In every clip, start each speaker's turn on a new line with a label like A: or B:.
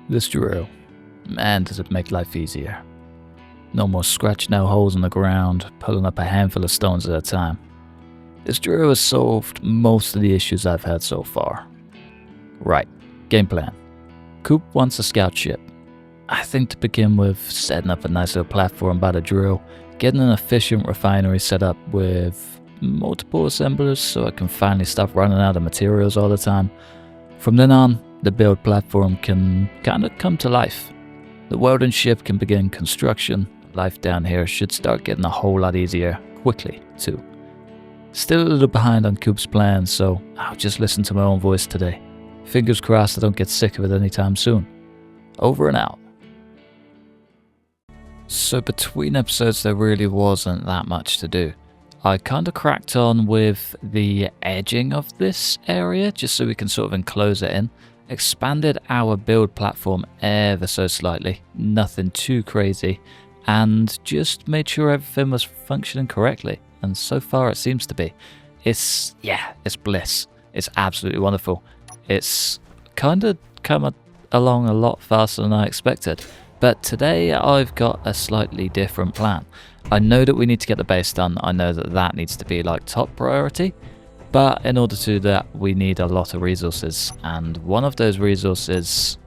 A: This drill, man, does it make life easier. No more scratching out holes in the ground, pulling up a handful of stones at a time. This drill has solved most of the issues I've had so far. Right, game plan. Coop wants a scout ship. I think to begin with, setting up a nice little platform by the drill, getting an efficient refinery set up with multiple assemblers so I can finally stop running out of materials all the time. From then on, the build platform can kind of come to life. The welding ship can begin construction. Life down here should start getting a whole lot easier quickly too. Still a little behind on Coop's plans, so I'll just listen to my own voice today. Fingers crossed I don't get sick of it anytime soon. Over and out. So between episodes there really wasn't that much to do. I kind of cracked on with the edging of this area just so we can sort of enclose it in. Expanded our build platform ever so slightly, nothing too crazy, and just made sure everything was functioning correctly, and so far it seems to be. It's bliss. It's absolutely wonderful. It's kind of come along a lot faster than I expected, but today I've got a slightly different plan. I know that we need to get the base done. I know that that needs to be like top priority. But in order to do that, we need a lot of resources. And one of those resources,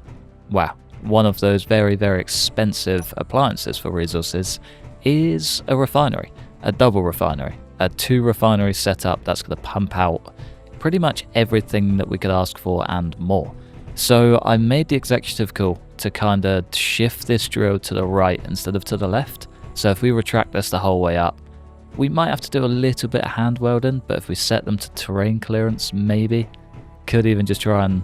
A: well, one of those very, very expensive appliances for resources is a refinery, a double refinery, a 2 refinery setup that's going to pump out pretty much everything that we could ask for and more. So I made the executive call to kind of shift this drill to the right instead of to the left. So if we retract this the whole way up, we might have to do a little bit of hand welding, but if we set them to terrain clearance, maybe. Could even just try and,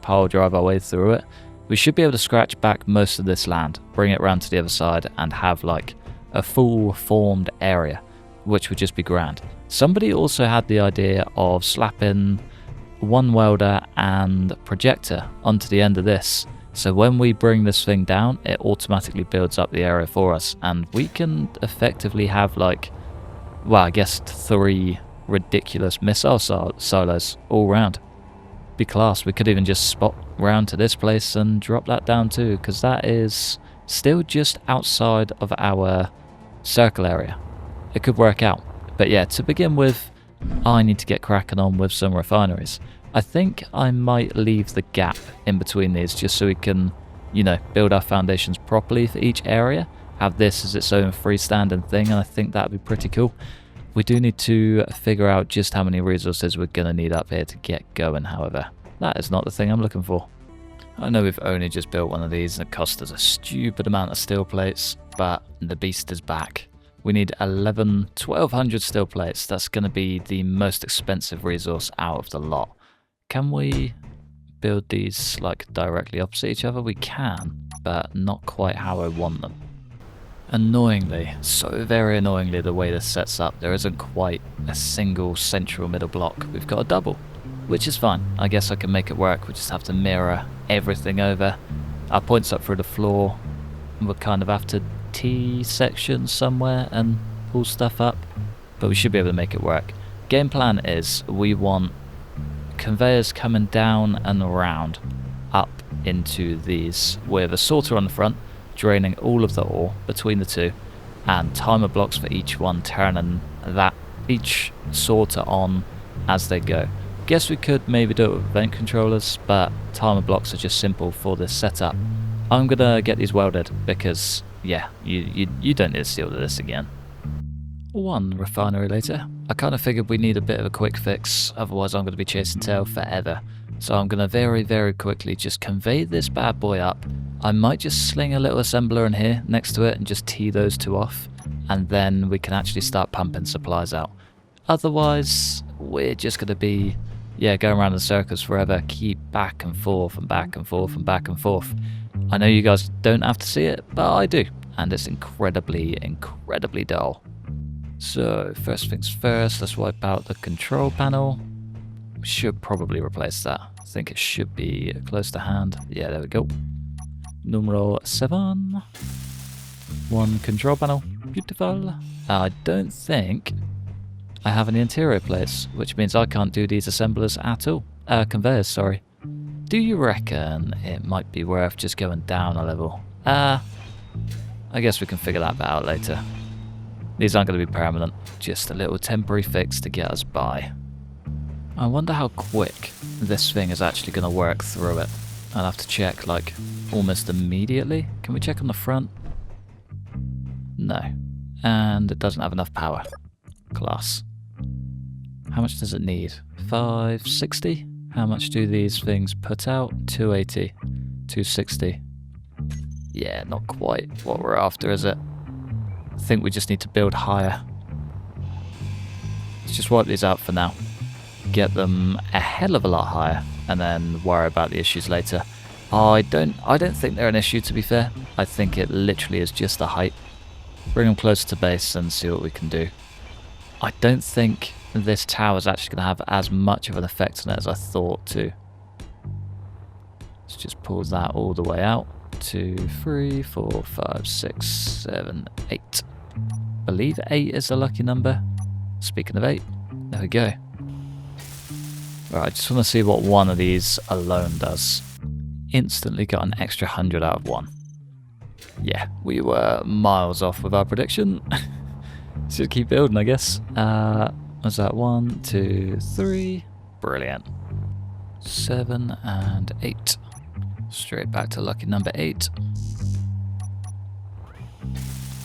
A: pile drive our way through it. We should be able to scratch back most of this land, bring it round to the other side, and have like a full formed area, which would just be grand. Somebody also had the idea of slapping one welder and projector onto the end of this. So when we bring this thing down, it automatically builds up the area for us, and we can effectively have I guess 3 ridiculous missile silos all round. Be class. We could even just spot round to this place and drop that down too, because that is still just outside of our circle area. It could work out. But yeah, to begin with, I need to get cracking on with some refineries. I think I might leave the gap in between these just so we can, build our foundations properly for each area. Have this as its own freestanding thing, and I think that'd be pretty cool. We do need to figure out just how many resources we're going to need up here to get going, however. That is not the thing I'm looking for. I know we've only just built one of these and it cost us a stupid amount of steel plates, but the beast is back. We need 1,200 steel plates. That's going to be the most expensive resource out of the lot. Can we build these directly opposite each other? We can, but not quite how I want them. Annoyingly, so very annoyingly, the way this sets up, there isn't quite a single central middle block. We've got a double, which is fine. I guess I can make it work. We just have to mirror everything over. Our points up through the floor. We'll kind of have to T-section somewhere and pull stuff up, but we should be able to make it work. Game plan is we want conveyors coming down and around up into these with a sorter on the front, draining all of the ore between the two, and timer blocks for each one, turning each sorter on as they go. Guess we could maybe do it with vent controllers, but timer blocks are just simple for this setup. I'm gonna get these welded because, yeah, you don't need to steal this again. 1 refinery later, I kind of figured we need a bit of a quick fix, otherwise I'm going to be chasing tail forever. So I'm going to very, very quickly just convey this bad boy up. I might just sling a little assembler in here next to it and just tee those 2 off, and then we can actually start pumping supplies out. Otherwise, we're just going to be, going around in circles forever, keep back and forth and back and forth and back and forth. I know you guys don't have to see it, but I do, and it's incredibly, incredibly dull. So first things first, let's wipe out the control panel. We should probably replace that. I think it should be close to hand. Yeah, there we go. Numero 7. 1 control panel. Beautiful. I don't think I have any interior plates, which means I can't do these assemblers at all. Conveyors, sorry. do you reckon it might be worth just going down a level? I guess we can figure that bit out later. These aren't going to be permanent, just a little temporary fix to get us by. I wonder how quick this thing is actually going to work through it. I'll have to check, like, almost immediately. Can we check on the front? No. And it doesn't have enough power. Class. How much does it need? 560? How much do these things put out? 280. 260. Yeah, not quite what we're after, is it? I think we just need to build higher. Let's just wipe these out for now. Get them a hell of a lot higher, and then worry about the issues later. I don't think they're an issue, to be fair. I think it literally is just the height. Bring them closer to base and see what we can do. I don't think this tower is actually going to have as much of an effect on it as I thought to. Let's just pull that all the way out. 2, 3, 4, 5, 6, 7, 8. I believe 8 is a lucky number. Speaking of 8, there we go. Right, I just want to see what one of these alone does. Instantly got an extra 100 out of 1. Yeah, we were miles off with our prediction. Should keep building, I guess. Was that 1, 2, 3? Brilliant. 7 and 8. Straight back to lucky number 8.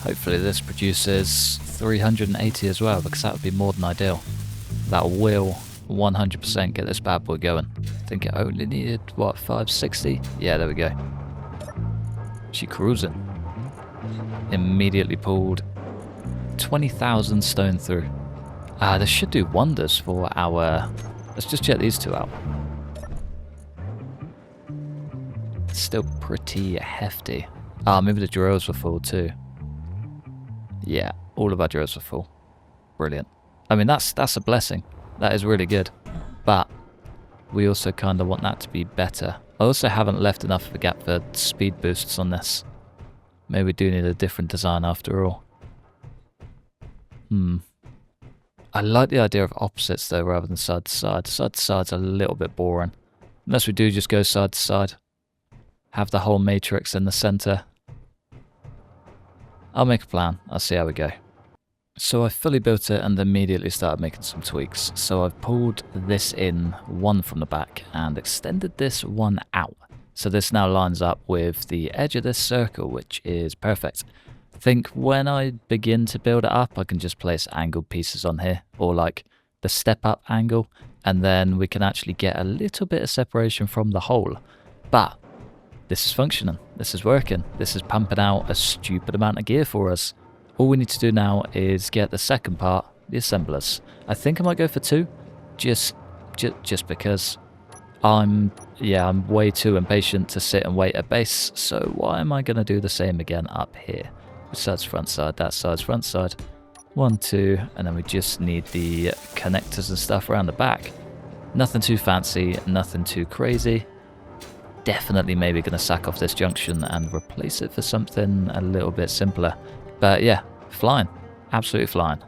A: Hopefully this produces 380 as well, because that would be more than ideal. That will 100% get this bad boy going. I think it only needed, what, 560? Yeah, there we go. She cruising. Immediately pulled 20,000 stone through. This should do wonders for our... Let's just check these two out. It's still pretty hefty. Maybe the drills were full too. Yeah, all of our drills were full. Brilliant. I mean, that's a blessing. That is really good. But we also kind of want that to be better. I also haven't left enough of a gap for speed boosts on this. Maybe we do need a different design after all. I like the idea of opposites though, rather than side to side. Side to side's a little bit boring. Unless we do just go side to side. Have the whole matrix in the center. I'll make a plan. I'll see how we go. So I fully built it and immediately started making some tweaks. So I've pulled this in one from the back and extended this one out. So this now lines up with the edge of this circle, which is perfect. I think when I begin to build it up, I can just place angled pieces on here, or like the step up angle, and then we can actually get a little bit of separation from the hole. But this is functioning, this is working, this is pumping out a stupid amount of gear for us. All we need to do now is get the second part, the assemblers. I think I might go for 2, just because I'm way too impatient to sit and wait at base, so why am I going to do the same again up here? This side's front side, that side's front side. 1, 2, and then we just need the connectors and stuff around the back. Nothing too fancy, nothing too crazy. Definitely maybe going to sack off this junction and replace it for something a little bit simpler. But yeah, flying. Absolutely flying.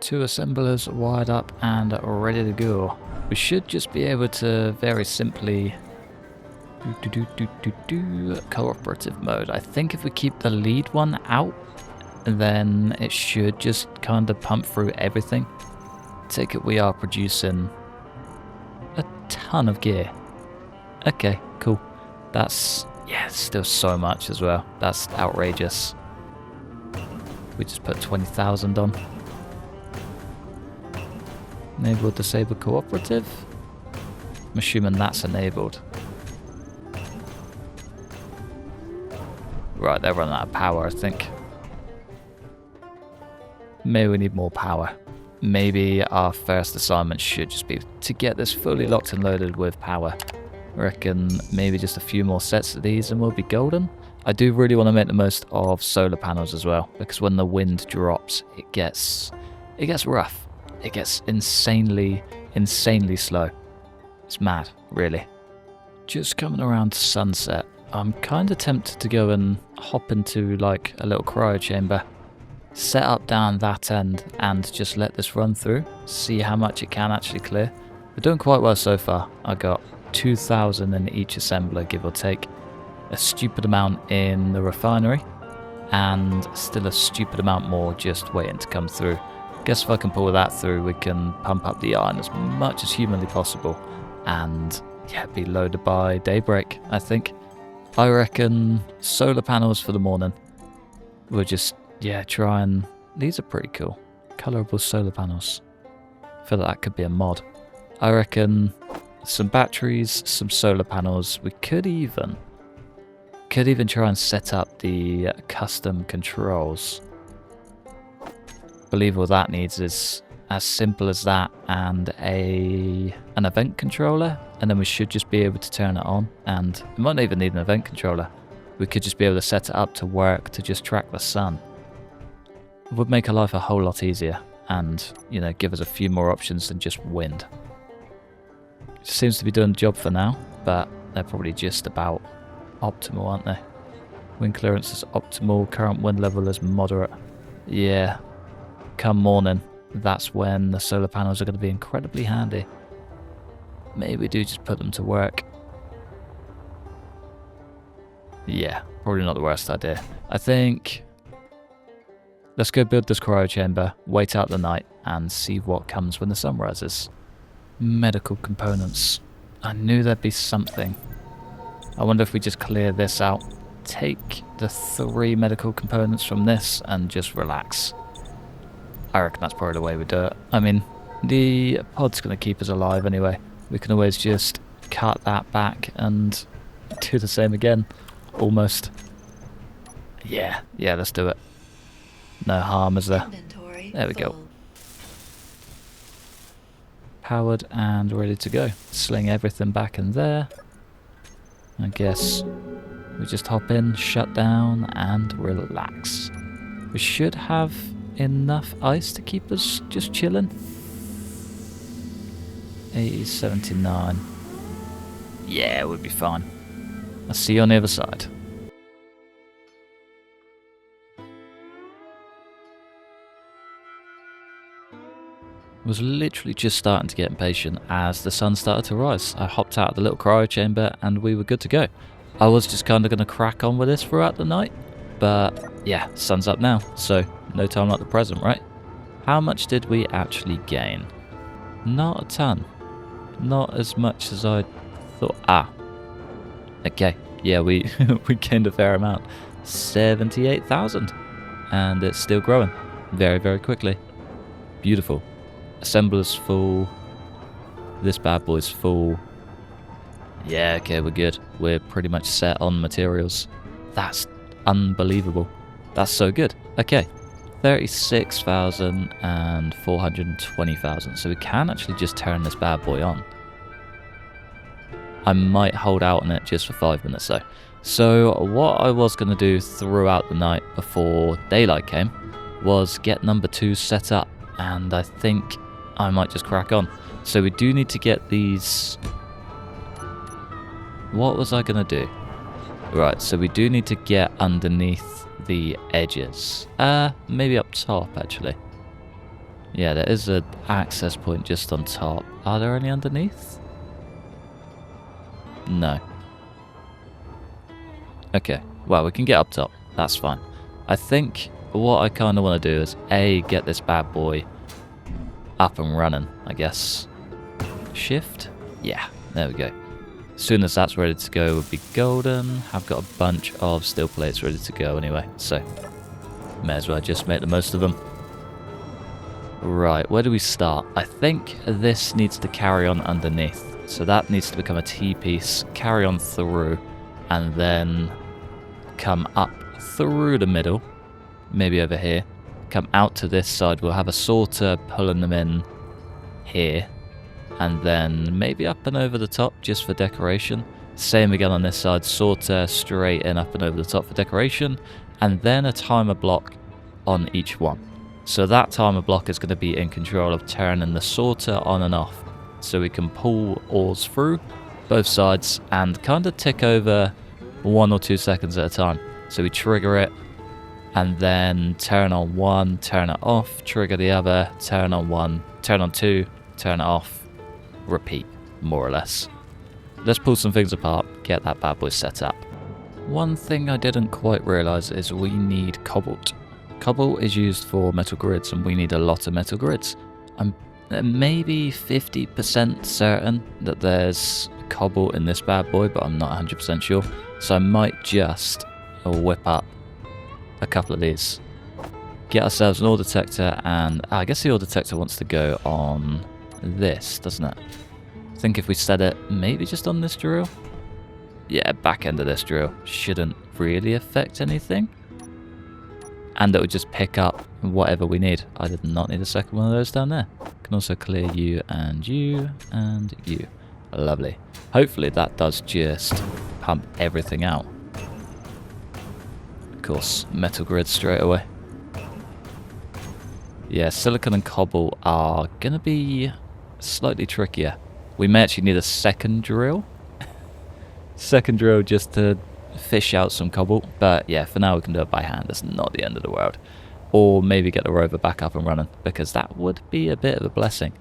A: 2 assemblers wired up and ready to go. We should just be able to very simply cooperative mode. I think if we keep the lead one out, then it should just kind of pump through everything. Take it we are producing a ton of gear. Okay, cool. That's, yeah, still so much as well. That's outrageous. We just put 20,000 on. Enable disable cooperative. I'm assuming that's enabled. Right, they're running out of power, I think. Maybe we need more power. Maybe our first assignment should just be to get this fully locked and loaded with power. I reckon maybe just a few more sets of these and we'll be golden. I do really want to make the most of solar panels as well, because when the wind drops, it gets rough. It gets insanely slow. It's mad, really. Just coming around to sunset, I'm kind of tempted to go and hop into like a little cryo chamber, set up down that end and just let this run through, see how much it can actually clear. We're doing quite well so far. I got 2,000 in each assembler, give or take. A stupid amount in the refinery, and still a stupid amount more just waiting to come through. Guess if I can pull that through, we can pump up the iron as much as humanly possible, and yeah, be loaded by daybreak, I think. I reckon solar panels for the morning. We'll just, yeah, try and... These are pretty cool. Colorable solar panels. I feel like that could be a mod. I reckon some batteries, some solar panels. We could even try and set up the custom controls. Believe all that needs is as simple as that and an event controller, and then we should just be able to turn it on. And we might not even need an event controller. We could just be able to set it up to work to just track the sun. It would make our life a whole lot easier and, you know, give us a few more options than just wind. It seems to be doing the job for now, but they're probably just about optimal, aren't they? Wind clearance is optimal, current wind level is moderate. Yeah, come morning, that's when the solar panels are going to be incredibly handy. Maybe we do just put them to work. Yeah, probably not the worst idea. I think let's go build this cryo chamber, wait out the night, and see what comes when the sun rises. Medical components. I knew there'd be something. I wonder if we just clear this out, take the 3 medical components from this, and just relax. I reckon that's probably the way we do it. I mean, the pod's going to keep us alive anyway. We can always just cut that back and do the same again. Almost. Yeah, let's do it. No harm, is there? There we go. Powered and ready to go. Sling everything back in there. I guess we just hop in, shut down, and relax. We should have enough ice to keep us just chilling. 8079. Yeah, we'll be fine. I'll see you on the other side. I was literally just starting to get impatient as the sun started to rise. I hopped out of the little cryo chamber and we were good to go. I was just kind of going to crack on with this throughout the night, but yeah, sun's up now, so no time like the present, right? How much did we actually gain? Not a ton. Not as much as I thought. Okay, yeah, we we gained a fair amount. 78,000. And it's still growing very, very quickly. Beautiful. Assembler's full. This bad boy's full. Yeah, okay, we're good. We're pretty much set on materials. That's unbelievable. That's so good. Okay. 36,000 and 420,000. So we can actually just turn this bad boy on. I might hold out on it just for 5 minutes though. So what I was going to do throughout the night before daylight came was get number 2 set up, and I think I might just crack on. So we do need to get these... What was I going to do? Right, so we do need to get underneath the edges. Maybe up top actually. Yeah, there is an access point just on top. Are there any underneath? No. Okay, well, we can get up top. That's fine. I think what I kind of want to do is get this bad boy up and running, I guess. Shift? Yeah, there we go. As soon as that's ready to go, would be golden. I've got a bunch of steel plates ready to go anyway, so may as well just make the most of them. Right, where do we start? I think this needs to carry on underneath. So that needs to become a T-piece, carry on through, and then come up through the middle, maybe over here, come out to this side. We'll have a sorter pulling them in here, and then maybe up and over the top just for decoration. Same again on this side, sorter straight in up and over the top for decoration, and then a timer block on each one. So that timer block is going to be in control of turning the sorter on and off, so we can pull ores through both sides and kind of tick over 1 or 2 seconds at a time. So we trigger it and then turn on one, turn it off, trigger the other, turn on one, turn on two, turn it off, repeat, more or less. let's pull some things apart, get that bad boy set up. One thing I didn't quite realise is we need cobalt. Cobalt is used for metal grids, and we need a lot of metal grids. I'm maybe 50% certain that there's cobalt in this bad boy, but I'm not 100% sure. So I might just whip up a couple of these. Get ourselves an ore detector, and I guess the ore detector wants to go on this, doesn't it? I think if we set it maybe just on this drill. Yeah, back end of this drill shouldn't really affect anything. And it would just pick up whatever we need. I did not need a second one of those down there. Can also clear you and you and you. Lovely. Hopefully that does just pump everything out. Of course, metal grid straight away. Yeah, silicon and cobalt are going to be slightly trickier. We may actually need a second drill. Second drill just to fish out some cobalt. But yeah, for now we can do it by hand. That's not the end of the world. Or maybe get the rover back up and running, because that would be a bit of a blessing.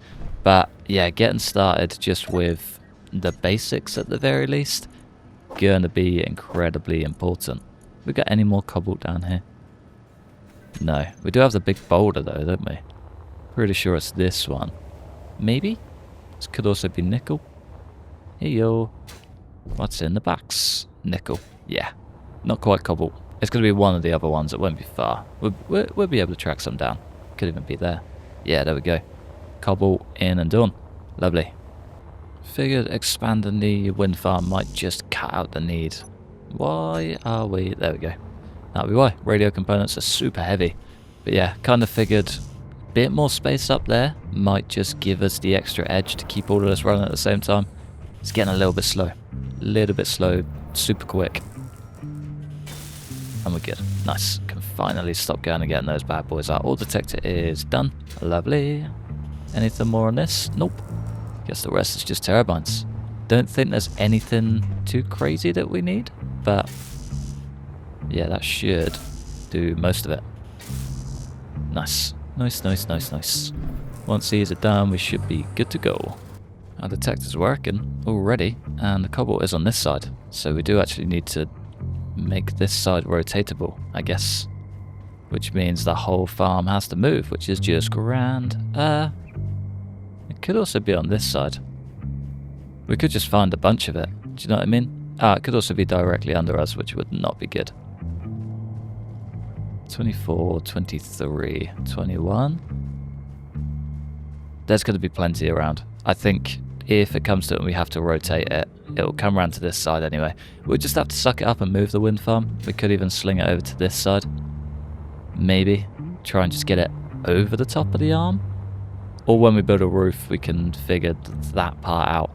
A: But yeah, getting started just with the basics at the very least, going to be incredibly important. We got any more cobalt down here? No. We do have the big boulder though, don't we? Pretty sure it's this one. Maybe? This could also be nickel. Hey yo. What's in the box? Nickel. Yeah. Not quite cobalt. It's going to be one of the other ones. It won't be far. We'll be able to track some down. Could even be there. Yeah, there we go. Cobalt in and done. Lovely. Figured expanding the wind farm might just cut out the need. Why are we... There we go. That'll be why. Radio components are super heavy. But yeah, kind of figured a bit more space up there might just give us the extra edge to keep all of this running at the same time. It's getting a little bit slow. Little bit slow. Super quick. And we're good. Nice. Can finally stop going and getting those bad boys out. Ore detector is done. Lovely. Anything more on this? Nope. Guess the rest is just turbines. Don't think there's anything too crazy that we need, but yeah, that should do most of it. Nice. Nice, nice, nice, nice. Once these are done, we should be good to go. Our detector's working already, and the cobalt is on this side, so we do actually need to make this side rotatable, I guess. Which means the whole farm has to move, which is just grand. It could also be on this side. We could just find a bunch of it. Do you know what I mean? It could also be directly under us, which would not be good. 24, 23, 21. There's going to be plenty around. I think if it comes to it and we have to rotate it, it'll come around to this side anyway. We'll just have to suck it up and move the wind farm. We could even sling it over to this side. Maybe. Try and just get it over the top of the arm. Or when we build a roof, we can figure that part out.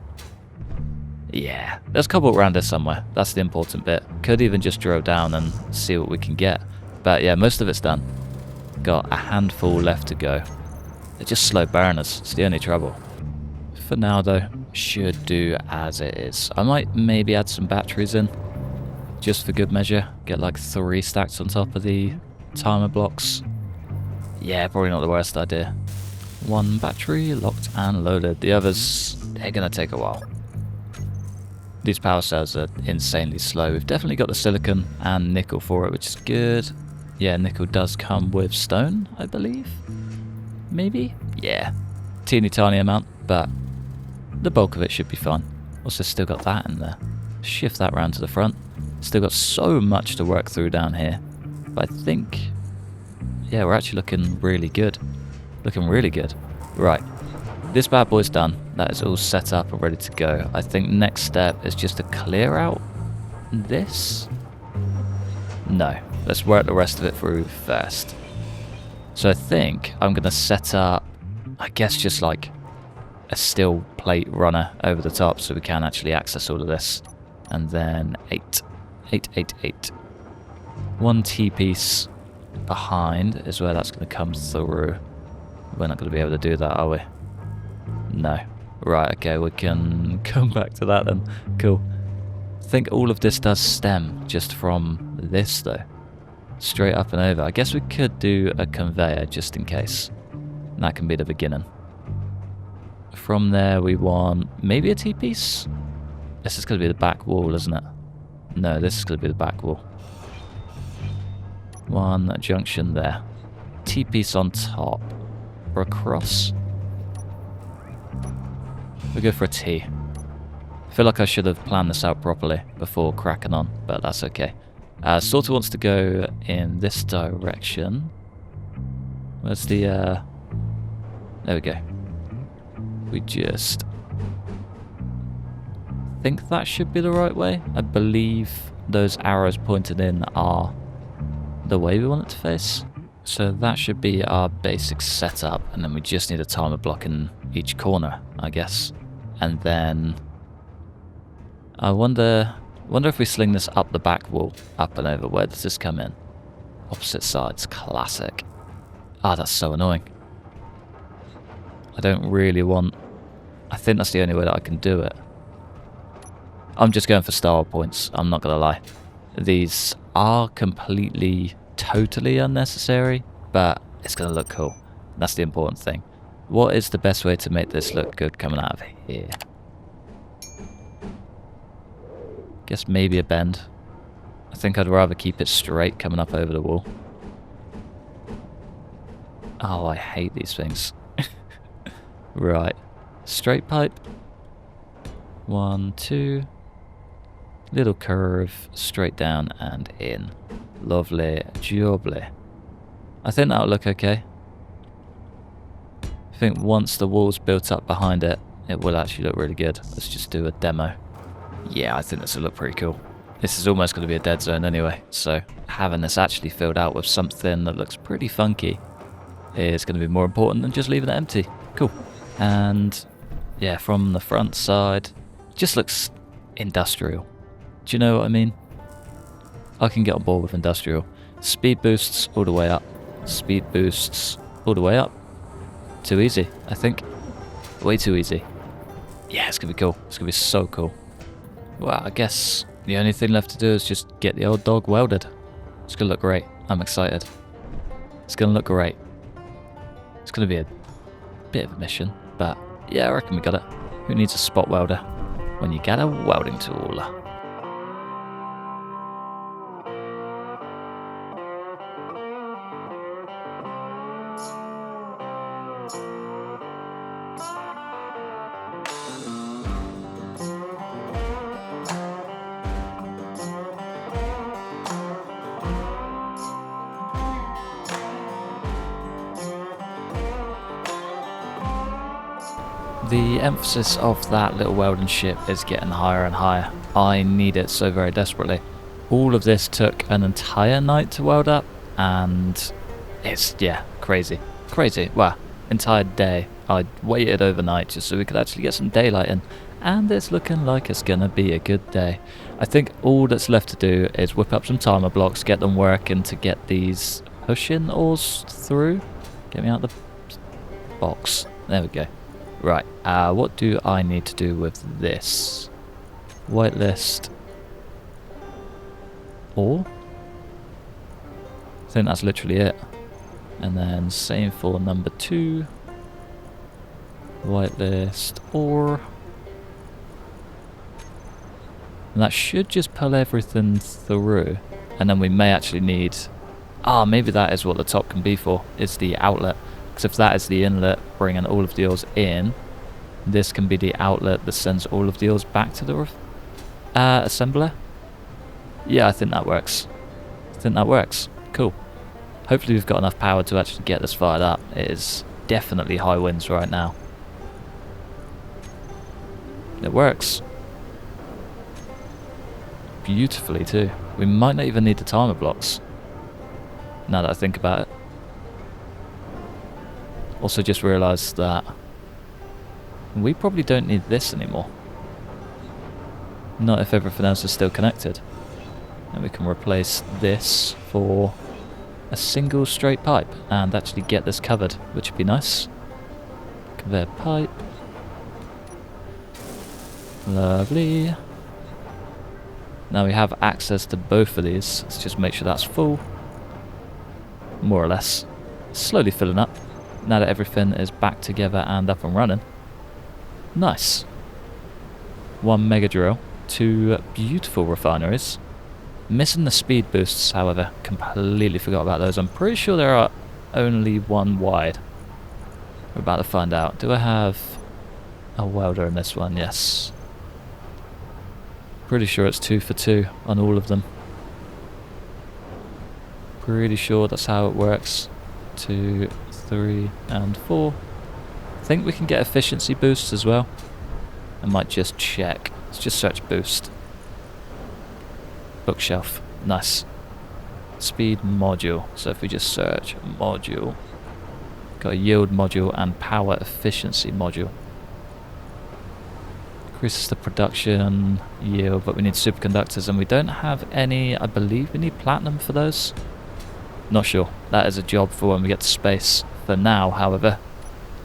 A: Yeah, there's cobalt around here somewhere. That's the important bit. Could even just drill down and see what we can get. But yeah, most of it's done. Got a handful left to go. They're just slow burners. It's the only trouble. For now though, should do as it is. I might maybe add some batteries in, just for good measure. Get like 3 stacks on top of the timer blocks. Yeah, probably not the worst idea. 1 battery locked and loaded. The others, they're gonna take a while. These power cells are insanely slow. We've definitely got the silicon and nickel for it, which is good. Yeah, nickel does come with stone, I believe. Maybe? Yeah. Teeny tiny amount, but the bulk of it should be fine. Also still got that in there. Shift that round to the front. Still got so much to work through down here. But I think, yeah, we're actually looking really good. Looking really good. Right. This bad boy's done. That is all set up and ready to go. I think next step is just to clear out this. No. Let's work the rest of it through first. So I think I'm going to set up, I guess, just like a steel plate runner over the top so we can actually access all of this. And then 8. 8, 8, 8. 1 T-piece behind is where that's going to come through. We're not going to be able to do that, are we? No. Right, okay, we can come back to that then. Cool. I think all of this does stem just from this though. Straight up and over. I guess we could do a conveyor just in case. And that can be the beginning. From there we want maybe a T-piece? This is going to be the back wall, isn't it? No, this is going to be the back wall. One junction there. T-piece on top. Or a cross. We'll go for a T. I feel like I should have planned this out properly before cracking on, but that's okay. Sort of wants to go in this direction. Where's the... There we go. We just... think that should be the right way. I believe those arrows pointed in are the way we want it to face. So that should be our basic setup, and then we just need a timer block in each corner, I guess. And then I wonder if we sling this up the back wall, up and over. Where does this come in? Opposite sides, classic. Ah, that's so annoying. I don't really want... I think that's the only way that I can do it. I'm just going for star points, I'm not going to lie. These are completely, totally unnecessary, but it's going to look cool. That's the important thing. What is the best way to make this look good coming out of here? Guess maybe a bend. I think I'd rather keep it straight coming up over the wall. Oh, I hate these things. Right. Straight pipe. 1, 2... little curve, straight down and in. Lovely jubbly. I think that'll look okay. I think once the wall's built up behind it, it will actually look really good. Let's just do a demo. Yeah, I think this will look pretty cool. This is almost going to be a dead zone anyway, so having this actually filled out with something that looks pretty funky is going to be more important than just leaving it empty. Cool. And yeah, from the front side, just looks industrial. Do you know what I mean? I can get on board with industrial. Speed boosts all the way up. Speed boosts all the way up. Too easy, I think. Way too easy. Yeah, it's going to be cool. It's going to be so cool. Well, I guess the only thing left to do is just get the old dog welded. It's going to look great. I'm excited. It's going to look great. It's going to be a bit of a mission, but yeah, I reckon we got it. Who needs a spot welder when you got a welding tool? The emphasis of that little welding ship is getting higher and higher. I need it so very desperately. All of this took an entire night to weld up, and it's, yeah, crazy. Crazy. Well, entire day. I waited overnight just so we could actually get some daylight in, and it's looking like it's gonna be a good day. I think all that's left to do is whip up some timer blocks, get them working to get these push-in ores through. Get me out the box. There we go. Right, what do I need to do with this? Whitelist. Ore? I think that's literally it. And then same for number 2. Whitelist ore. And that should just pull everything through. And then we may actually need... Ah, maybe that is what the top can be for. It's the outlet. Because if that is the inlet, bringing all of the ores in, this can be the outlet that sends all of the ores back to the assembler. Yeah, I think that works. I think that works. Cool. Hopefully we've got enough power to actually get this fired up. It is definitely high winds right now. It works. Beautifully too. We might not even need the timer blocks, now that I think about it. Also just realised that we probably don't need this anymore. Not if everything else is still connected. And we can replace this for a single straight pipe and actually get this covered, which would be nice. Conveyor pipe. Lovely. Now we have access to both of these. Let's just make sure that's full. More or less. Slowly filling up. Now that everything is back together and up and running. Nice. 1 mega drill. 2 beautiful refineries. Missing the speed boosts, however. Completely forgot about those. I'm pretty sure there are only one wide. We're about to find out. Do I have a welder in this one? Yes. Pretty sure it's 2 for 2 on all of them. Pretty sure that's how it works. 2, 3, and 4. I think we can get efficiency boosts as well. I might just check. Let's just search boost. Bookshelf. Nice. Speed module. So if we just search module, got a yield module and power efficiency module. Increases the production yield, but we need superconductors and we don't have any. I believe we need platinum for those. Not sure. That is a job for when we get to space. For now, however,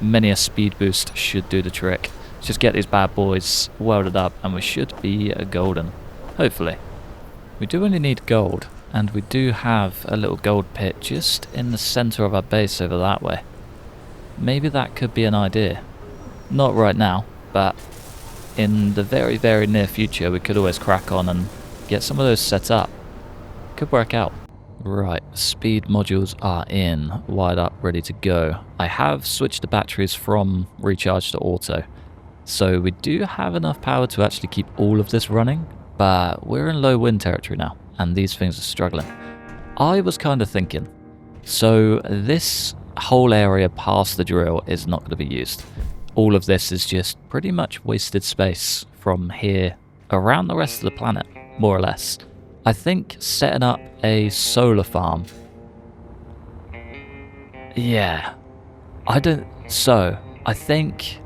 A: many a speed boost should do the trick. Let's just get these bad boys welded up and we should be golden. Hopefully. We do only need gold, and we do have a little gold pit just in the centre of our base over that way. Maybe that could be an idea. Not right now, but in the very, very near future we could always crack on and get some of those set up. Could work out. Right, speed modules are in, wired up, ready to go. I have switched the batteries from recharge to auto, so we do have enough power to actually keep all of this running, but we're in low wind territory now, and these things are struggling. I was kind of thinking, so this whole area past the drill is not going to be used. All of this is just pretty much wasted space from here around the rest of the planet, more or less. I think setting up a solar farm. Yeah. I think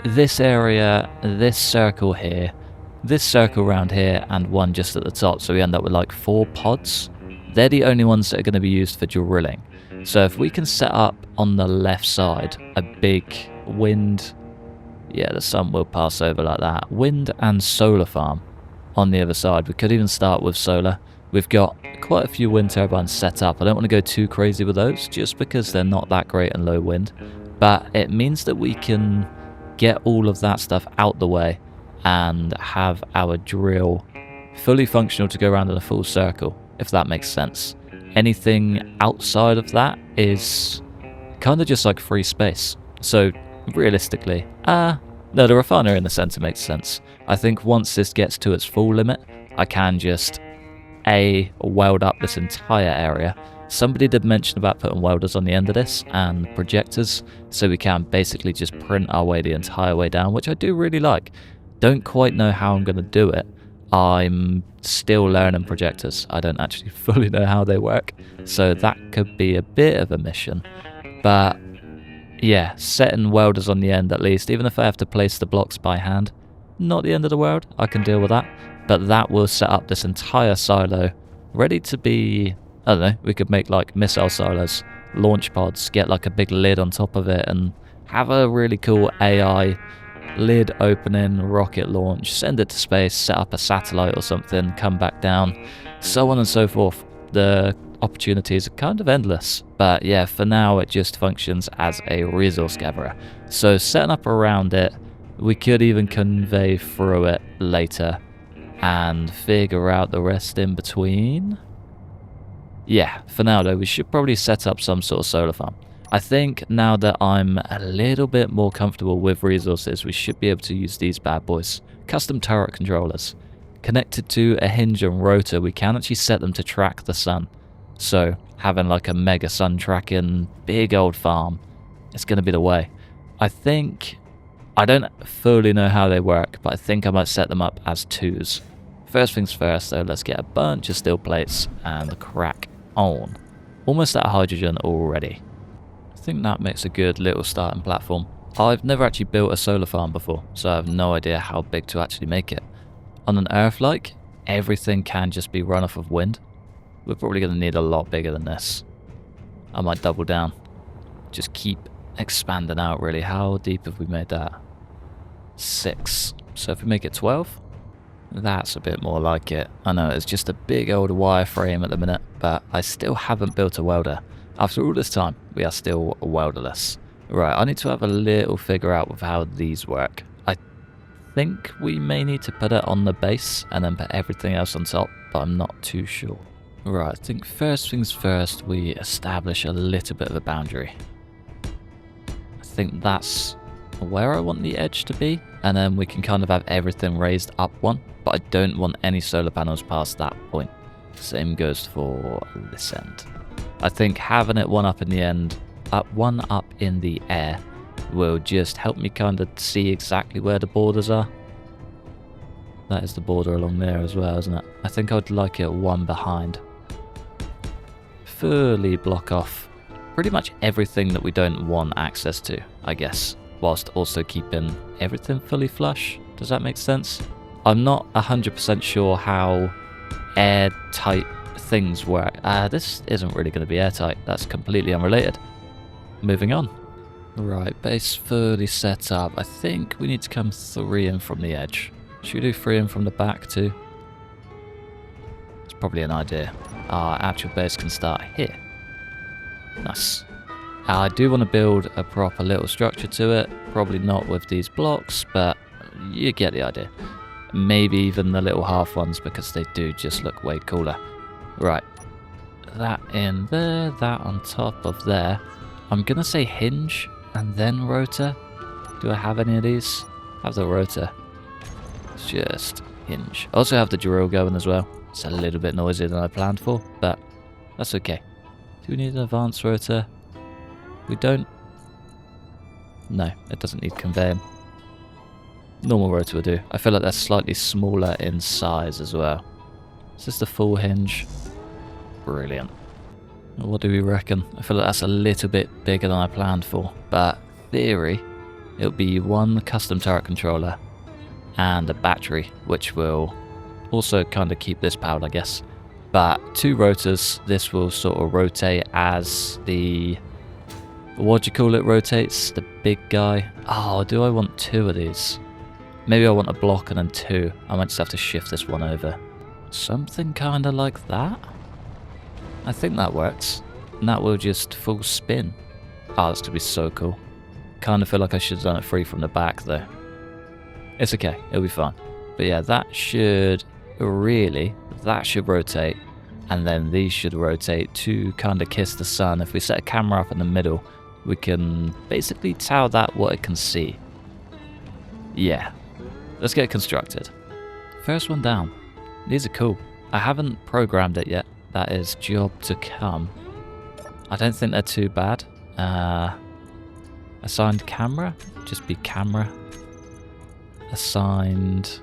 A: this area, this circle here, this circle around here, and one just at the top, so we end up with like 4 pods. They're the only ones that are going to be used for drilling. So if we can set up on the left side a big wind, yeah, the sun will pass over like that, wind and solar farm on the other side. We could even start with solar. We've got quite a few wind turbines set up. I don't want to go too crazy with those just because they're not that great in low wind, but it means that we can get all of that stuff out the way and have our drill fully functional to go around in a full circle, if that makes sense. Anything outside of that is kind of just like free space. So realistically, no, the refinery in the center makes sense. I think once this gets to its full limit, I can just weld up this entire area. Somebody did mention about putting welders on the end of this and projectors, so we can basically just print our way the entire way down, which I do really like. Don't quite know how I'm going to do it. I'm still learning projectors. I don't actually fully know how they work, so that could be a bit of a mission. But yeah, setting welders on the end at least, even if I have to place the blocks by hand, not the end of the world, I can deal with that. But that will set up this entire silo ready to be, I don't know, we could make like missile silos, launch pods, get like a big lid on top of it and have a really cool AI lid opening, rocket launch, send it to space, set up a satellite or something, come back down, so on and so forth. The opportunities are kind of endless, but yeah, for now it just functions as a resource gatherer. So setting up around it, we could even convey through it later and figure out the rest in between. Yeah, for now though, we should probably set up some sort of solar farm. I think now that I'm a little bit more comfortable with resources, we should be able to use these bad boys. Custom turret controllers. Connected to a hinge and rotor, we can actually set them to track the sun. So having like a mega sun tracking big old farm, it's going to be the way. I think, I don't fully know how they work, but I think I might set them up as 2s. First things first though, let's get a bunch of steel plates and crack on. Almost at hydrogen already. I think that makes a good little starting platform. I've never actually built a solar farm before, so I have no idea how big to actually make it. On an Earth-like, everything can just be run off of wind. We're probably going to need a lot bigger than this. I might double down. Just keep expanding out really. How deep have we made that? 6. So if we make it 12, that's a bit more like it. I know it's just a big old wireframe at the minute, but I still haven't built a welder. After all this time, we are still welderless. Right, I need to have a little figure out with how these work. I think we may need to put it on the base and then put everything else on top, but I'm not too sure. Right, I think first things first, we establish a little bit of a boundary. I think that's where I want the edge to be, and then we can kind of have everything raised up one, but I don't want any solar panels past that point. Same goes for this end. I think having it one up in the air will just help me kind of see exactly where the borders are. That is the border along there as well, isn't it? I think I'd like it one behind. Fully block off pretty much everything that we don't want access to, I guess, whilst also keeping everything fully flush. Does that make sense? I'm not 100% sure how airtight things work. This isn't really going to be airtight. That's completely unrelated. Moving on. Right, base fully set up. I think we need to come 3 in from the edge. Should we do 3 in from the back too? It's probably an idea. Our actual base can start here. Nice. I do want to build a proper little structure to it. Probably not with these blocks, but you get the idea. Maybe even the little half ones, because they do just look way cooler. Right. That in there, that on top of there. I'm going to say hinge and then rotor. Do I have any of these? I have the rotor. It's just hinge. I also have the drill going as well. It's a little bit noisier than I planned for, but that's okay. Do we need an advanced rotor? We don't. No, it doesn't need conveying. Normal rotor will do. I feel like they're slightly smaller in size as well. Is this the full hinge? Brilliant. What do we reckon? I feel like that's a little bit bigger than I planned for, but theory, it'll be one custom turret controller and a battery, which will also kind of keep this powered, I guess. But 2 rotors, this will sort of rotate as the... what do you call it rotates? The big guy. Oh, do I want 2 of these? Maybe I want a block and then 2. I might just have to shift this one over. Something kind of like that. I think that works. And that will just full spin. Oh, that's going to be so cool. Kind of feel like I should have done it free from the back though. It's okay, it'll be fine. But yeah, that should rotate. And then these should rotate to kind of kiss the sun. If we set a camera up in the middle, we can basically tell that what it can see. Yeah, let's get it constructed. First one down. These are cool. I haven't programmed it yet. That is job to come. I don't think they're too bad. Assigned camera? Just be camera. Assigned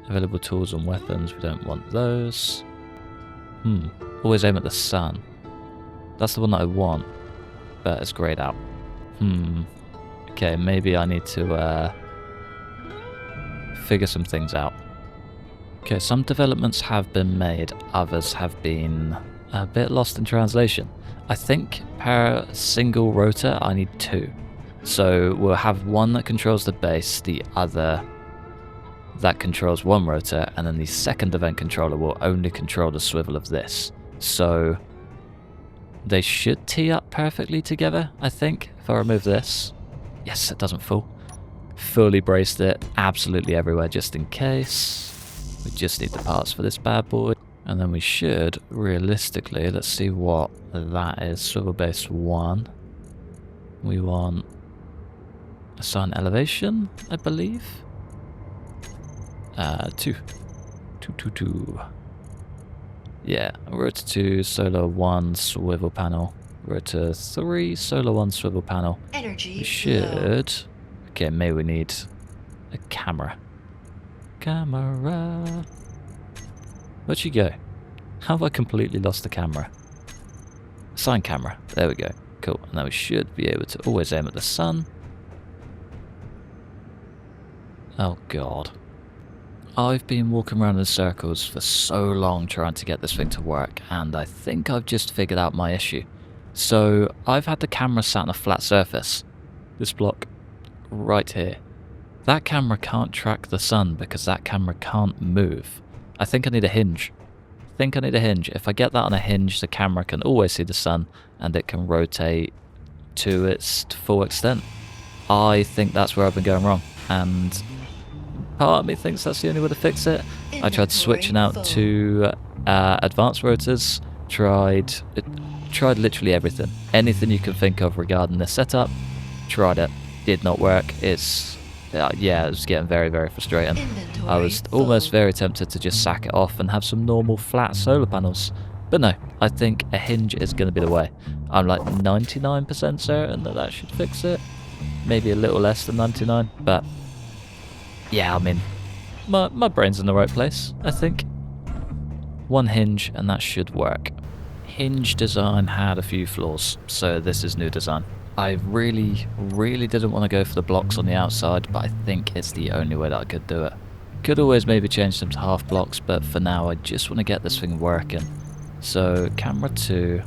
A: available tools and weapons. We don't want those. Always aim at the sun. That's the one that I want. But it's grayed out. Okay, maybe I need to figure some things out. Okay, some developments have been made, others have been a bit lost in translation. I think per single rotor I need 2. So we'll have one that controls the base, the other that controls one rotor, and then the second event controller will only control the swivel of this. So they should tee up perfectly together, I think, if I remove this. Yes, it doesn't fall. Fully braced it absolutely everywhere just in case. We just need the parts for this bad boy. And then we should, realistically, let's see what that is. Swivel base 1. We want assign elevation, I believe. 2. 2. Yeah, rotor 2, solar 1, swivel panel. Rotor 3, solar 1, swivel panel.
B: Energy.
A: We should... Okay, maybe we need a camera. Camera. Where'd she go? How have I completely lost the camera? Assign camera. There we go. Cool. And now we should be able to always aim at the sun. Oh god. I've been walking around in circles for so long trying to get this thing to work, and I think I've just figured out my issue. So I've had the camera sat on a flat surface. This block right here. That camera can't track the sun because that camera can't move. I think I need a hinge. If I get that on a hinge, the camera can always see the sun and it can rotate to its full extent. I think that's where I've been going wrong. And Part of me thinks that's the only way to fix it. I tried switching out to advanced rotors, tried literally everything. Anything you can think of regarding this setup, tried it. Did not work. It's, yeah, it was getting very, very frustrating. I was almost very tempted to just sack it off and have some normal flat solar panels. But no, I think a hinge is going to be the way. I'm like 99% certain that that should fix it. Maybe a little less than 99, but yeah, I mean, my brain's in the right place, I think. One hinge and that should work. Hinge design had a few flaws, so this is new design. I really, really didn't want to go for the blocks on the outside, but I think it's the only way that I could do it. Could always maybe change them to half blocks, but for now I just want to get this thing working. So camera 2,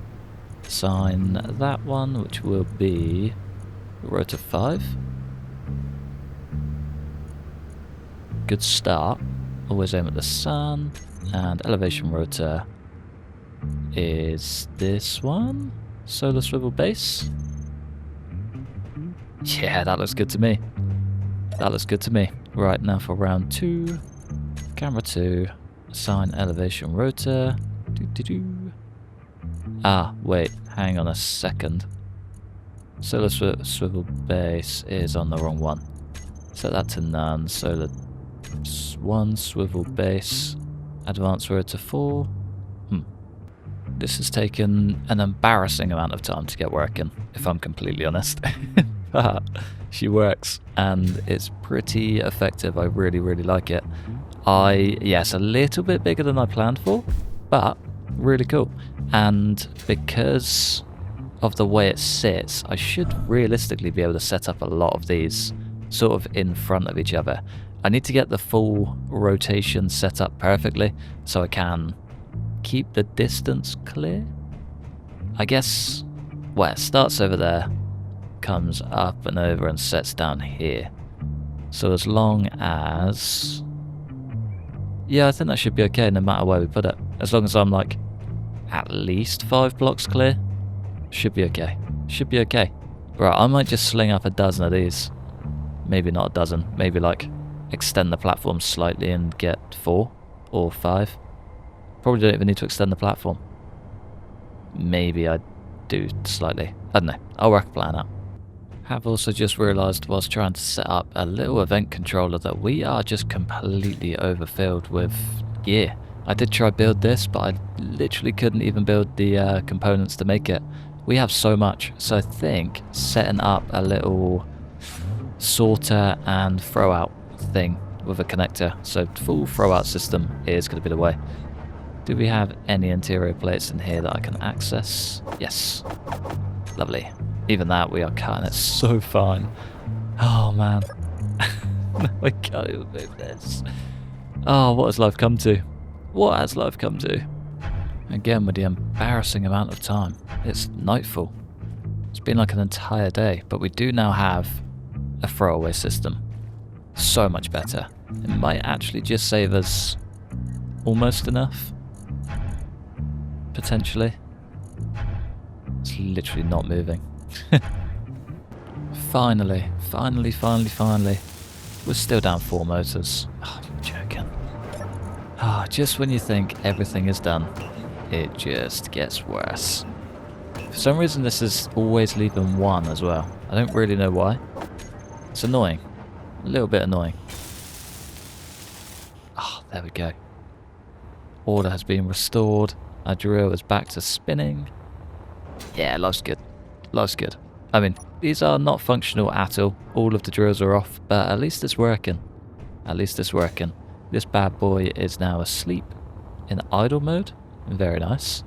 A: assign that one, which will be rotor 5. Good start. Always aim at the sun. And elevation rotor is this one. Solar swivel base. Yeah, that looks good to me. That looks good to me. Right, now for round 2. Camera 2. Assign elevation rotor. Ah, wait. Hang on a second. Solar swivel base is on the wrong one. Set that to none. Solar 1 swivel base. Advanced rotor 4. This has taken an embarrassing amount of time to get working, if I'm completely honest. But she works and it's pretty effective. I really, really like it. Yes, a little bit bigger than I planned for, but really cool. And because of the way it sits, I should realistically be able to set up a lot of these sort of in front of each other. I need to get the full rotation set up perfectly so I can keep the distance clear. I guess, well, it starts over there, comes up and over and sets down here. So as long as... yeah, I think that should be okay no matter where we put it. As long as I'm like at least 5 blocks clear, should be okay. Should be okay. Right, I might just sling up a dozen of these. Maybe not a dozen, maybe like extend the platform slightly and get 4 or 5. Probably don't even need to extend the platform. Maybe I do slightly. I don't know. I'll work a plan out. Have also just realised whilst trying to set up a little event controller that we are just completely overfilled with gear. I did try build this, but I literally couldn't even build the components to make it. We have so much, so I think setting up a little sorter and throw out thing with a connector, so full throw out system is going to be the way. Do we have any interior plates in here that I can access? Yes. Lovely. Even that, we are cutting it so fine. Oh man. I can't even move this. Oh, what has life come to? What has life come to? Again with the embarrassing amount of time. It's nightfall. It's been like an entire day, but we do now have a throwaway system. So much better. It might actually just save us almost enough. Potentially. It's literally not moving. Finally. We're still down 4 motors. Oh, I'm joking. Ah, just when you think everything is done, it just gets worse. For some reason this is always leaving 1 as well. I don't really know why. It's annoying. A little bit annoying. Ah, there we go. Order has been restored. Our drill is back to spinning. Yeah, life's good. Life's good. I mean, these are not functional at all. All of the drills are off, but at least it's working. At least it's working. This bad boy is now asleep in idle mode. Very nice.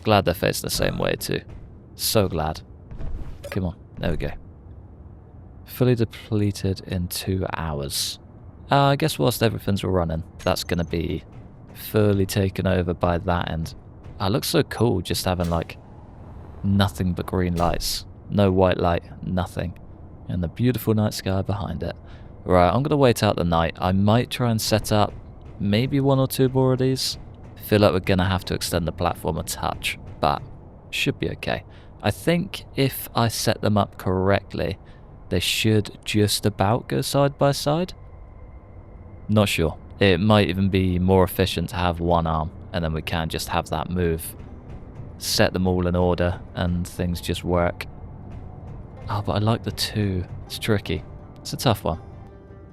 A: Glad they're facing the same way too. So glad. Come on, there we go. Fully depleted in 2 hours. I guess whilst everything's running, that's going to be fully taken over by that end. It looks so cool just having like nothing but green lights. No white light, nothing. And the beautiful night sky behind it. Right, I'm going to wait out the night. I might try and set up maybe 1 or 2 more of these. Feel like we're going to have to extend the platform a touch, but should be okay. I think if I set them up correctly, they should just about go side by side. Not sure. It might even be more efficient to have one arm, and then we can just have that move. Set them all in order, and things just work. Oh, but I like the two. It's tricky. It's a tough one.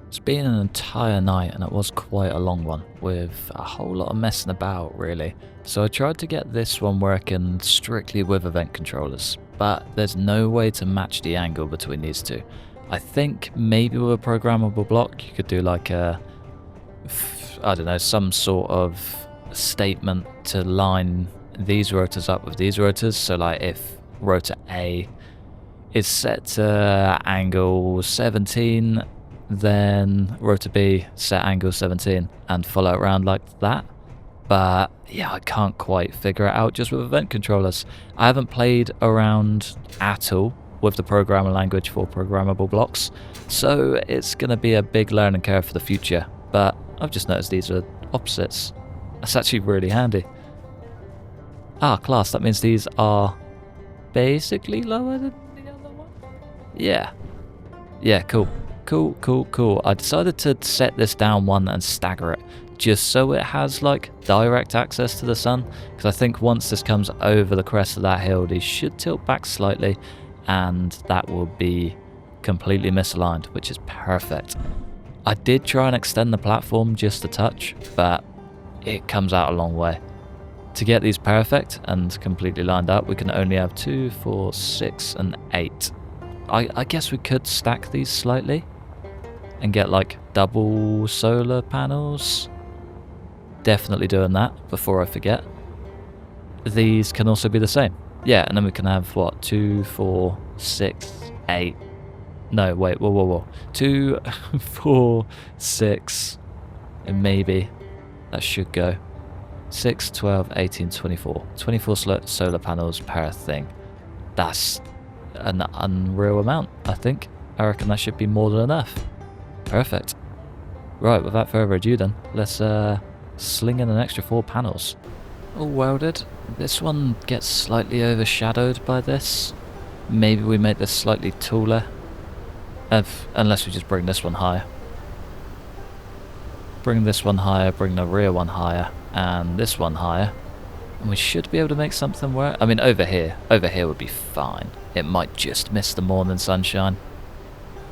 A: It's been an entire night, and it was quite a long one, with a whole lot of messing about, really. So I tried to get this one working strictly with event controllers, but there's no way to match the angle between these two. I think maybe with a programmable block, you could do like a, I don't know, some sort of statement to line these rotors up with these rotors. So like if rotor A is set to angle 17, then rotor B set angle 17 and follow it around like that. But yeah, I can't quite figure it out just with event controllers. I haven't played around at all with the programming language for programmable blocks, so it's going to be a big learning curve for the future. But I've just noticed these are opposites. That's actually really handy. Ah, class, that means these are basically lower than the other one? Yeah. Yeah, cool. Cool. I decided to set this down one and stagger it, just so it has like direct access to the sun, because I think once this comes over the crest of that hill, these should tilt back slightly, and that will be completely misaligned, which is perfect. I did try and extend the platform just a touch, but it comes out a long way. To get these perfect and completely lined up, we can only have 2, 4, 6, and 8. I guess we could stack these slightly and get like double solar panels. Definitely doing that before I forget. These can also be the same. Yeah, and then we can have what, 2, 4, 6, 8. No, wait, whoa. 2, 4, 6, and maybe that should go. 6, 12, 18, 24. 24 solar panels per thing. That's an unreal amount, I think. I reckon that should be more than enough. Perfect. Right, without further ado then, let's sling in an extra 4 panels. All welded. This one gets slightly overshadowed by this. Maybe we make this slightly taller. Unless we just bring this one higher. Bring this one higher, bring the rear one higher, and this one higher. And we should be able to make something work. I mean, over here would be fine. It might just miss the morning sunshine.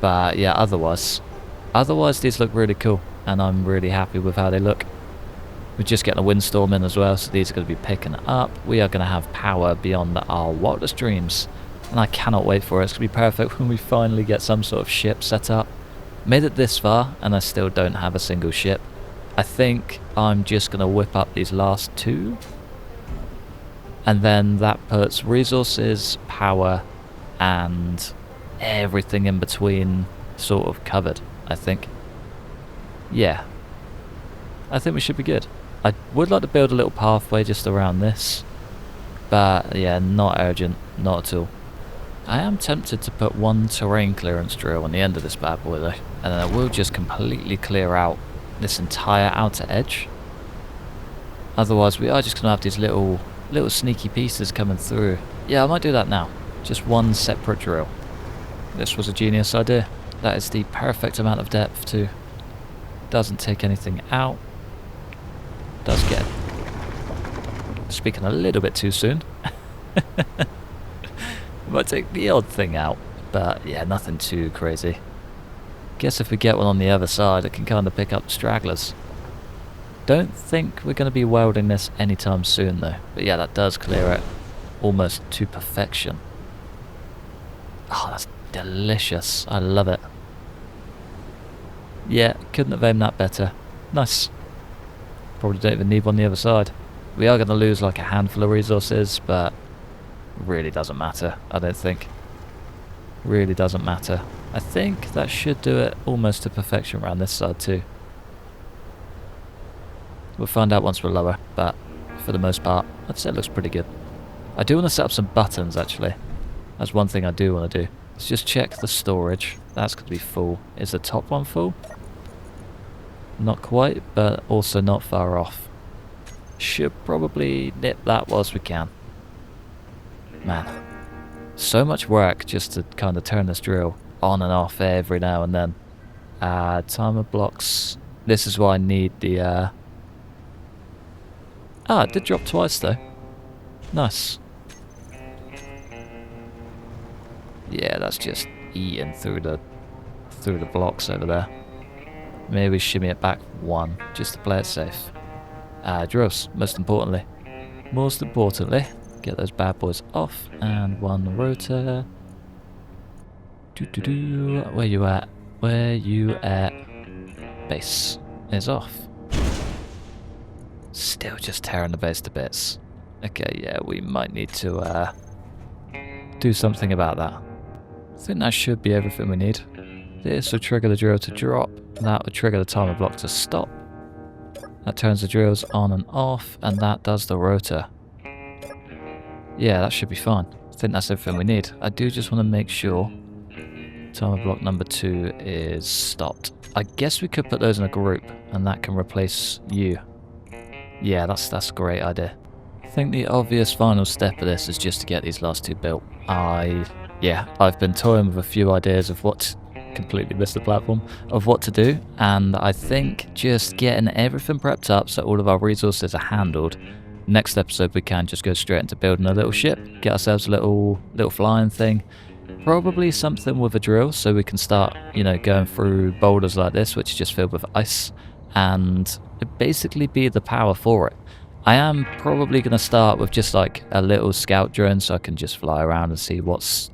A: But yeah, otherwise these look really cool, and I'm really happy with how they look. We're just getting a windstorm in as well, so these are going to be picking up. We are going to have power beyond our wildest dreams, and I cannot wait for it. It's going to be perfect when we finally get some sort of ship set up. Made it this far, and I still don't have a single ship. I think I'm just going to whip up these last 2, and then that puts resources, power, and everything in between sort of covered, I think. Yeah, I think we should be good. I would like to build a little pathway just around this, but yeah, not urgent, not at all. I am tempted to put 1 terrain clearance drill on the end of this bad boy though, and then I will just completely clear out this entire outer edge. Otherwise we are just going to have these little sneaky pieces coming through. Yeah, I might do that now. Just 1 separate drill. This was a genius idea. That is the perfect amount of depth too. Doesn't take anything out. Does get... Speaking a little bit too soon. Might take the odd thing out, but yeah, nothing too crazy. Guess if we get one on the other side, it can kind of pick up stragglers. Don't think we're going to be welding this anytime soon though. But yeah, that does clear it almost to perfection. Oh, that's delicious. I love it. Yeah, couldn't have aimed that better. Nice. Probably don't even need one on the other side. We are going to lose like a handful of resources, but really doesn't matter, I don't think. Really doesn't matter. I think that should do it almost to perfection around this side too. We'll find out once we're lower, but for the most part, I'd say it looks pretty good. I do want to set up some buttons actually. That's one thing I do want to do. Let's just check the storage. That's going to be full. Is the top one full? Not quite, but also not far off. Should probably nip that whilst we can. Man, so much work just to kind of turn this drill on and off every now and then. Timer blocks This is why I need the... Ah, it did drop twice though. Nice. Yeah, that's just eating through the blocks over there. Maybe shimmy it back one, just to play it safe. Drills, most importantly. Most importantly, get those bad boys off, and one rotor. Where you at? Where you at? Base is off. Still just tearing the base to bits. Okay, yeah, we might need to do something about that. I think that should be everything we need. This will trigger the drill to drop. That will trigger the timer block to stop. That turns the drills on and off, and that does the rotor. Yeah, that should be fine. I think that's everything we need. I do just want to make sure timer block number 2 is stopped. I guess we could put those in a group, and that can replace you. Yeah, that's a great idea. I think the obvious final step of this is just to get these last 2 built. I've been toying with a few ideas of what... completely missed the platform, of what to do, and I think just getting everything prepped up so all of our resources are handled. Next episode we can just go straight into building a little ship, get ourselves a little flying thing, probably something with a drill so we can start, going through boulders like this which are just filled with ice, and basically be the power for it. I am probably going to start with just like a little scout drone so I can just fly around and see what's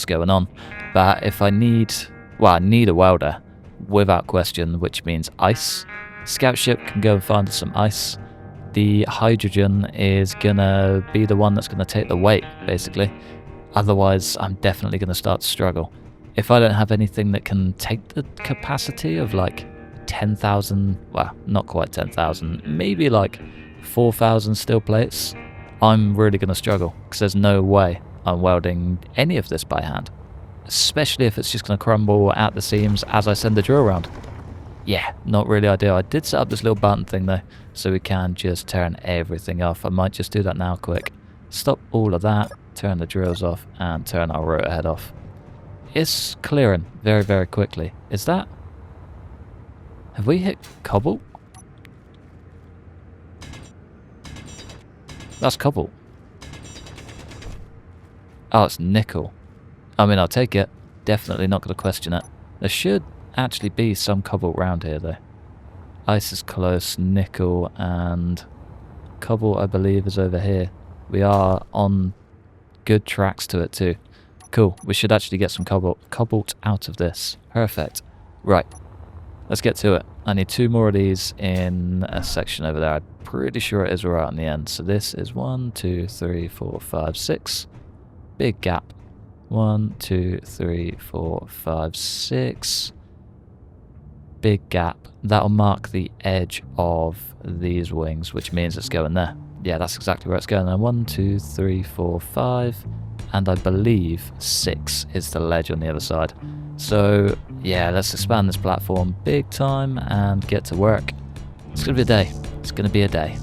A: going on. But if I need a welder, without question, which means ice. Scout ship can go and find us some ice. The hydrogen is gonna be the one that's gonna take the weight, basically. Otherwise, I'm definitely gonna start to struggle. If I don't have anything that can take the capacity of like 10,000, well, not quite 10,000, maybe like 4,000 steel plates, I'm really gonna struggle, because there's no way I'm welding any of this by hand. Especially if it's just going to crumble at the seams as I send the drill around. Yeah, not really ideal. I did set up this little button thing though, so we can just turn everything off. I might just do that now quick. Stop all of that, turn the drills off, and turn our rotor head off. It's clearing very, very quickly. Is that... have we hit cobalt? That's cobalt. Oh, it's nickel. I mean, I'll take it. Definitely not going to question it. There should actually be some cobalt round here, though. Ice is close, nickel, and cobalt, I believe, is over here. We are on good tracks to it, too. Cool. We should actually get some cobalt out of this. Perfect. Right. Let's get to it. I need 2 more of these in a section over there. I'm pretty sure it is right on the end. So this is 1, 2, 3, 4, 5, 6. Big gap. 1, 2, 3, 4, 5, 6. Big gap. That'll mark the edge of these wings, which means it's going there. Yeah, that's exactly where it's going there. 1, 2, 3, 4, 5. And I believe 6 is the ledge on the other side. So, yeah, let's expand this platform big time and get to work. It's going to be a day. It's going to be a day.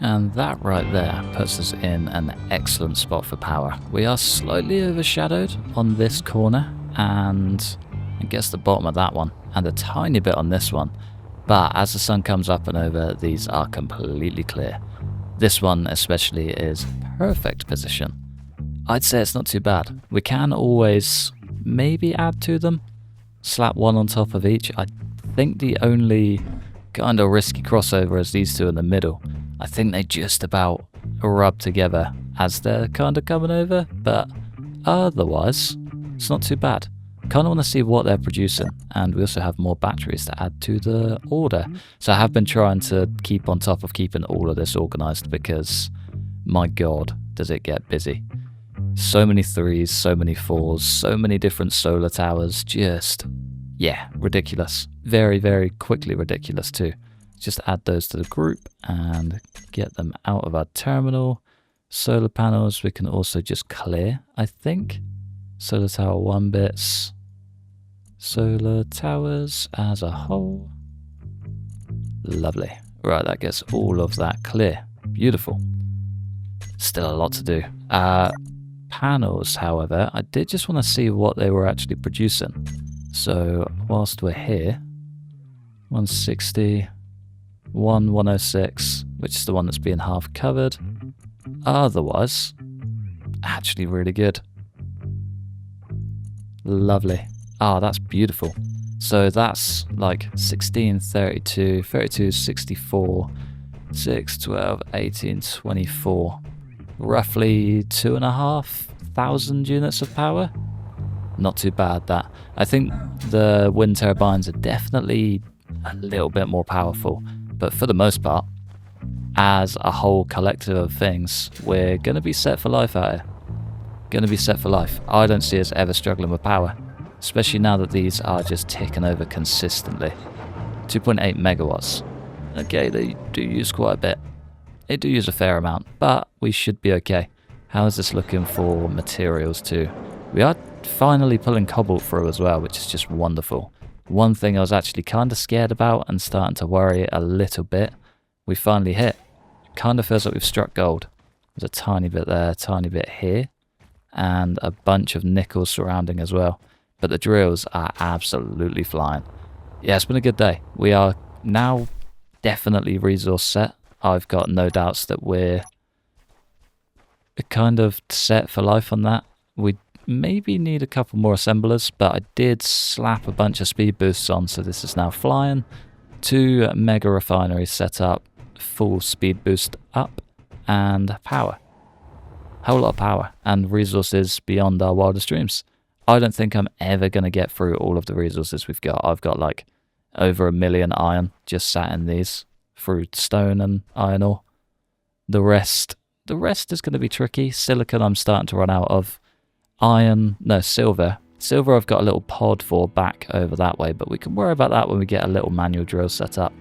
A: And that right there puts us in an excellent spot for power. We are slightly overshadowed on this corner, and It gets the bottom of that one, and a tiny bit on this one. But as the sun comes up and over, these are completely clear. This one especially is perfect position. I'd say it's not too bad. We can always maybe add to them. Slap one on top of each. I think the only kind of risky crossover is these two in the middle. I think they just about rub together as they're kind of coming over, but otherwise, it's not too bad. Kind of want to see what they're producing, and we also have more batteries to add to the order. So I have been trying to keep on top of keeping all of this organized because, my god, does it get busy. So many 3s, so many 4s, so many different solar towers, just, yeah, ridiculous. Very, very quickly ridiculous too. Just add those to the group and get them out of our terminal. Solar panels we can also just clear, I think. Solar tower 1 bits. Solar towers as a whole. Lovely. Right, that gets all of that clear. Beautiful. Still a lot to do. Panels, however, I did just want to see what they were actually producing. So, whilst we're here, 160, 106, which is the one that's being half covered. Otherwise, actually really good. Lovely. Ah, that's beautiful. So that's like 16, 32, 32, 64, 6, 12, 18, 24. Roughly 2,500 units of power. Not too bad, that. I think the wind turbines are definitely a little bit more powerful, but for the most part, as a whole collective of things, we're going to be set for life out here. Going to be set for life. I don't see us ever struggling with power, especially now that these are just ticking over consistently. 2.8 megawatts. Okay, they do use quite a bit. They do use a fair amount, but we should be okay. How is this looking for materials too? We are finally pulling cobalt through as well, which is just wonderful. One thing I was actually kind of scared about and starting to worry a little bit, we finally hit. Kind of feels like we've struck gold. There's a tiny bit there, a tiny bit here, and a bunch of nickel surrounding as well. But the drills are absolutely flying. Yeah, it's been a good day. We are now definitely resource set. I've got no doubts that we're kind of set for life on that. We maybe need a couple more assemblers, but I did slap a bunch of speed boosts on, so this is now flying. 2 mega refineries set up, full speed boost up, and power. Whole lot of power, and resources beyond our wildest dreams. I don't think I'm ever going to get through all of the resources we've got. I've got like over 1 million iron just sat in these through stone and iron ore. The rest is going to be tricky. Silicon I'm starting to run out of. Silver. Silver I've got a little pod for back over that way, but we can worry about that when we get a little manual drill set up.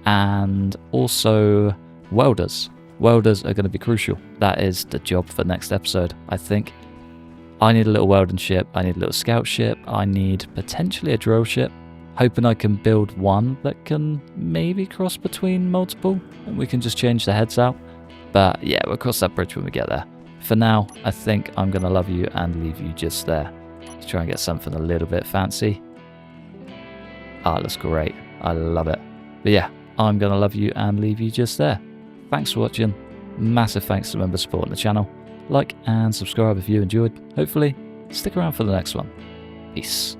A: And also welders. Welders are going to be crucial. That is the job for next episode, I think. I need a little welding ship. I need a little scout ship. I need potentially a drill ship. Hoping I can build one that can maybe cross between multiple and we can just change the heads out. But yeah, we'll cross that bridge when we get there. For now, I think I'm going to love you and leave you just there. Let's try and get something a little bit fancy. Ah, it looks great. I love it. But yeah, I'm going to love you and leave you just there. Thanks for watching. Massive thanks to members supporting the channel. Like and subscribe if you enjoyed. Hopefully, stick around for the next one. Peace.